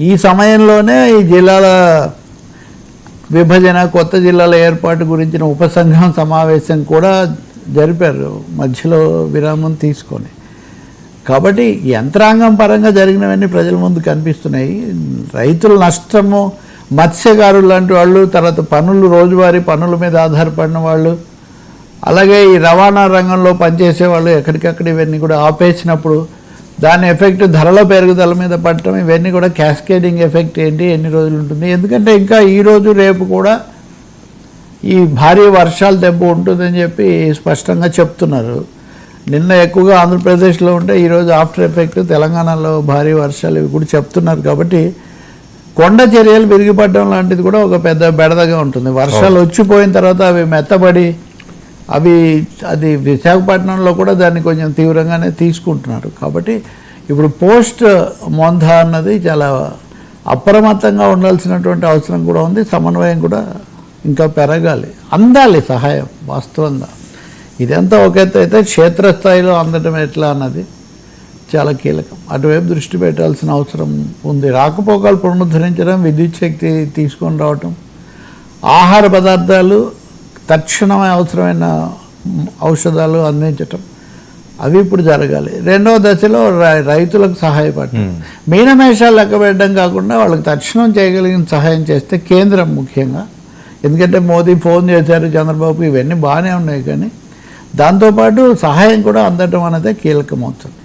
ఈ సమయంలోనే ఈ జిల్లాల విభజన, కొత్త జిల్లాల ఏర్పాటు గురించిన ఉపసంఘం సమావేశం కూడా జరిపారు మధ్యలో విరామం తీసుకొని. కాబట్టి యంత్రాంగం పరంగా జరిగినవన్నీ ప్రజల ముందు కనిపిస్తున్నాయి. రైతుల నష్టము, మత్స్యకారులు లాంటి వాళ్ళు, తర్వాత పనులు, రోజువారీ పనుల మీద ఆధారపడిన వాళ్ళు, అలాగే ఈ రవాణా రంగంలో పనిచేసే వాళ్ళు ఎక్కడికక్కడ ఇవన్నీ కూడా ఆపేసినప్పుడు దాని ఎఫెక్ట్ ధరల పెరుగుదల మీద పడటం, ఇవన్నీ కూడా క్యాస్కేడింగ్ ఎఫెక్ట్ ఏంటి, ఎన్ని రోజులు ఉంటుంది. ఎందుకంటే ఇంకా ఈరోజు రేపు కూడా ఈ భారీ వర్షాలు దెబ్బ ఉంటుందని చెప్పి స్పష్టంగా చెప్తున్నారు. నిన్న ఎక్కువగా ఆంధ్రప్రదేశ్లో ఉంటే ఈరోజు ఆఫ్టర్ ఎఫెక్ట్ తెలంగాణలో భారీ వర్షాలు ఇవి కూడా చెప్తున్నారు. కాబట్టి కొండ చర్యలు విరిగిపడడం లాంటిది కూడా ఒక పెద్ద బెడదగా ఉంటుంది. వర్షాలు వచ్చిపోయిన తర్వాత అవి మెత్తబడి అది విశాఖపట్నంలో కూడా దాన్ని కొంచెం తీవ్రంగానే తీసుకుంటున్నారు. కాబట్టి ఇప్పుడు పోస్ట్ మొంధ అన్నది చాలా అప్రమత్తంగా ఉండాల్సినటువంటి అవసరం కూడా ఉంది. సమన్వయం కూడా ఇంకా పెరగాలి, అందాలి సహాయం. వాస్తవంగా ఇదంతా ఒక ఎత్తు అయితే క్షేత్రస్థాయిలో అందడం ఎట్లా అన్నది చాలా కీలకం. అటువైపు దృష్టి పెట్టాల్సిన అవసరం ఉంది. రాకపోకలు పునరుద్ధరించడం, విద్యుత్ శక్తి తీసుకొని రావటం, ఆహార పదార్థాలు, తక్షణమే అవసరమైన ఔషధాలు అందించటం, అవి ఇప్పుడు జరగాలి. రెండవ దశలో రైతులకు సహాయపడటం. మీనమేషాలు లెక్క పెట్టడం కాకుండా వాళ్ళకి తక్షణం చేయగలిగిన సహాయం చేస్తే కేంద్రం ముఖ్యంగా, ఎందుకంటే మోదీ ఫోన్ చేశారు చంద్రబాబు, ఇవన్నీ బాగానే ఉన్నాయి, కానీ దాంతోపాటు సహాయం కూడా అందటం అనేది కీలకమవుతుంది.